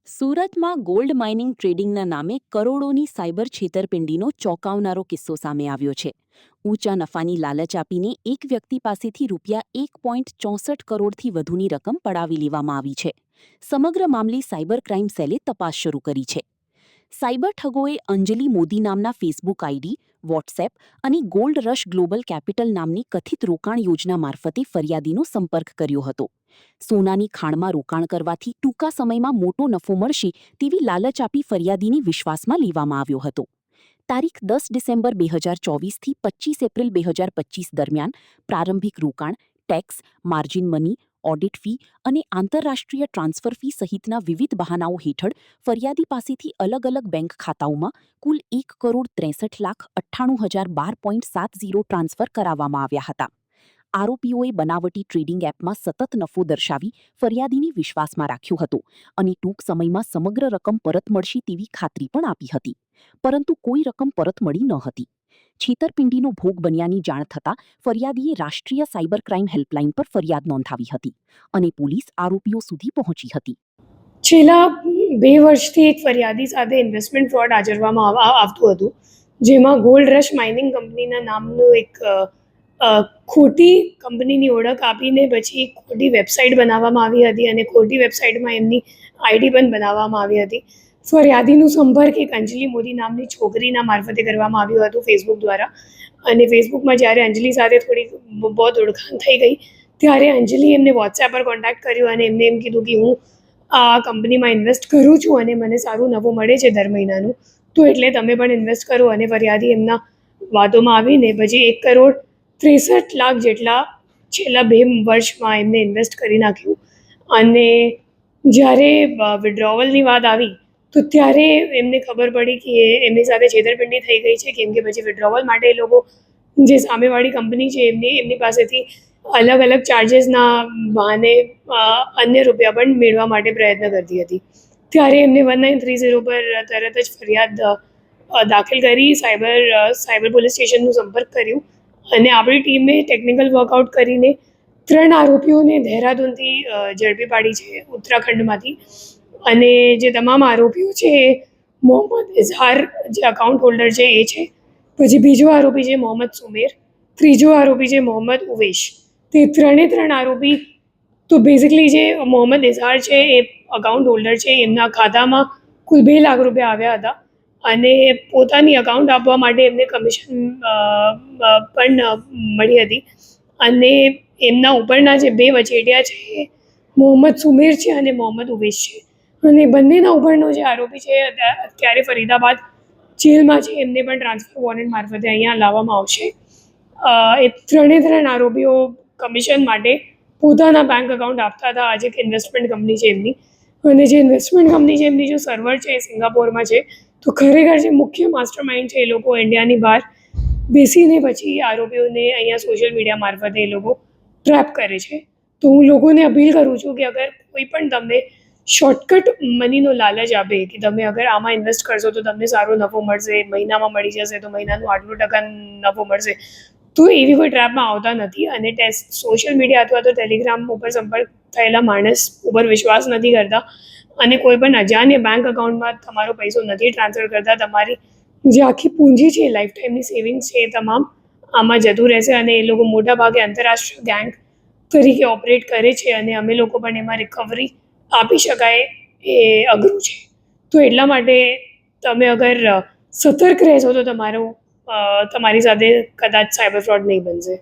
સુરતમાં gold mining ટ્રેડિંગના નામે કરોડોની સાયબર છેતરપિંડીનો ચોંકાવનારો કિસ્સો સામે આવ્યો છે. ઊંચા નફાની લાલચ આપીને એક વ્યક્તિ પાસેથી ₹1.64 કરોડથી વધુની રકમ પડાવી લેવામાં આવી છે. સમગ્ર મામલે સાયબર ક્રાઇમ સેલે તપાસ શરૂ કરી છે. સાયબર ઠગોએ અંજલિ મોદી નામના ફેસબુક આઈડી, વોટ્સએપ અને ગોલ્ડ રશ ગ્લોબલ કેપિટલ નામની કથિત રોકાણ યોજના મારફતે ફરિયાદીનો સંપર્ક કર્યો હતો. સોનાની ખાણમાં રોકાણ કરવાથી ટૂંકા સમયમાં મોટો નફો મળશે તેવી લાલચ આપી ફરિયાદીને વિશ્વાસમાં લેવામાં આવ્યો હતો. તારીખ 10 ડિસેમ્બર 2024થી 25 એપ્રિલ 2025 દરમિયાન પ્રારંભિક રોકાણ, tax, margin money, audit fee અને આંતરરાષ્ટ્રીય ટ્રાન્સફર ફી સહિતના વિવિધ બહાનાઓ હેઠળ ફરિયાદી પાસેથી અલગ અલગ બેંક ખાતાઓમાં કુલ ₹1,63,98,012.70 ટ્રાન્સફર કરાવવામાં આવ્યા હતા. આરોપીઓએ બનાવટી ટ્રેડિંગ એપમાં સતત નફો દર્શાવી ફરિયાદીને વિશ્વાસમાં રાખ્યો હતો અને ટૂંક સમયમાં સમગ્ર રકમ પરત મળશે તેવી ખાતરી પણ આપી હતી. પરંતુ કોઈ રકમ પરત મળી ન હતી. છેતરપિંડીનો ભોગ બન્યાની જાણ થતાં ફરિયાદીએ રાષ્ટ્રીય સાયબર ક્રાઇમ હેલ્પલાઇન પર ફરિયાદ નોંધાવી હતી અને પોલીસ આરોપીઓ સુધી પહોંચી હતી. છેલ્લા 2 વર્ષથી એક ફરિયાદી સાથે ઇન્વેસ્ટમેન્ટ ફ્રોડ આચરવામાં આવતું હતું, જેમાં ગોલ્ડ રશ માઇનિંગ કંપનીના નામનું એક ખોટી કંપનીની ઓળખ આપીને પછી ખોટી વેબસાઇટ બનાવવામાં આવી હતી અને ખોટી વેબસાઇટમાં એમની આઈડી પણ બનાવવામાં આવી હતી. ફરિયાદીનો સંપર્ક એક અંજલિ મોદી નામની છોકરીના મારફતે કરવામાં આવ્યું હતું ફેસબુક દ્વારા. અને ફેસબુકમાં જ્યારે અંજલિ સાથે થોડી બહુ ઓળખાણ થઈ ગઈ ત્યારે અંજલિ એમને વોટ્સએપ પર કોન્ટેક્ટ કર્યો અને એમને એમ કીધું કે હું આ કંપનીમાં ઇન્વેસ્ટ કરું છું અને મને સારું નફો મળે છે દર મહિનાનું, તો એટલે તમે પણ ઇન્વેસ્ટ કરો. અને ફરિયાદી એમના વાતોમાં આવીને પછી 1,63,00,000 જેટલા છેલ્લા 2 વર્ષમાં એમને ઇન્વેસ્ટ કરી નાખ્યું. અને જ્યારે વિડ્રોવલની વાત આવી તો ત્યારે એમને ખબર પડી કે એમની સાથે છેતરપિંડી થઈ ગઈ છે, કેમ કે પછી વિડ્રોવલ માટે એ લોકો જે સામેવાળી કંપની છે એમની પાસેથી અલગ અલગ ચાર્જિસના બહાને અન્ય રૂપિયા પણ મેળવવા માટે પ્રયત્ન કરતી હતી. ત્યારે એમને 1930 પર તરત જ ફરિયાદ દાખલ કરી સાયબર પોલીસ સ્ટેશનનો સંપર્ક કર્યો અને આપણી ટીમે ટેકનિકલ વર્કઆઉટ કરીને 3 આરોપીઓને દહેરાદૂનથી ઝડપી પાડી છે, ઉત્તરાખંડમાંથી. અને જે તમામ આરોપીઓ છે એ મોહમ્મદ ઇઝહાર જે અકાઉન્ટ હોલ્ડર છે એ છે. પછી બીજો આરોપી છે મોહમ્મદ સુમેર, ત્રીજો આરોપી છે મોહમ્મદ ઉવેશ. તે 3 આરોપી તો બેઝિકલી જે મોહમ્મદ ઇઝહાર છે એ અકાઉન્ટ હોલ્ડર છે, એમના ખાતામાં કુલ 2 લાખ રૂપિયા આવ્યા હતા અને પોતાની અકાઉન્ટ આપવા માટે એમને કમિશન પણ મળી હતી. અને એમના ઉપરના જે 2 વચેટિયા છે એ મોહમ્મદ સુમેર છે અને મોહમ્મદ ઉવેશ છે. અને બંનેના ઉપરનો જે આરોપી છે અત્યારે ફરીદાબાદ જેલમાં છે, એમને પણ ટ્રાન્સફર વોરંટ મારફતે અહીંયા લાવવામાં આવશે. એ 3 આરોપીઓ કમિશન માટે પોતાના બેંક એકાઉન્ટ આપતા હતા. આજે એક ઇન્વેસ્ટમેન્ટ કંપની છે એમની, અને જે ઇન્વેસ્ટમેન્ટ કંપની છે એમની જો સર્વર છે એ સિંગાપોરમાં છે. તો ખરેખર જે મુખ્ય માસ્ટર માઇન્ડ છે એ લોકો ઇન્ડિયાની બહાર બેસીને પછી આરોપીઓને અહીંયા સોશિયલ મીડિયા મારફતે એ લોકો ટ્રેપ કરે છે. તો હું લોકોને અપીલ કરું છું કે અગર કોઈ પણ તમને શોર્ટકટ મનીનો લાલચ આપે કે તમે અગર આમાં ઇન્વેસ્ટ કરશો તો તમને સારો નફો મળશે, મહિનામાં મળી જશે, તો મહિનાનું આટલું ટકા નફો મળશે, તો એવી કોઈ ટ્રેપમાં આવતા નથી. અને સોશિયલ મીડિયા અથવા તો ટેલિગ્રામ ઉપર સંપર્ક થયેલા માણસ ઉપર વિશ્વાસ નથી કરતા અને કોઈ પણ અજાણ્ય બેંક એકાઉન્ટમાં તમારો પૈસો નથી ટ્રાન્સફર કરતા. તમારી જે આખી પૂંજી છે, લાઈફ ટાઈમની સેવિંગ્સ છે, એ તમામ આમાં જતું રહેશે. અને એ લોકો મોટાભાગે આંતરરાષ્ટ્રીય ગેંગ તરીકે ઓપરેટ કરે છે અને અમે લોકો પણ એમાં રિકવરી આપી શકાય એ અઘરું છે. તો એટલા માટે તમે અગર સતર્ક રહેશો તો તમારી સાથે કદાચ સાયબર ફ્રોડ નહીં બનશે.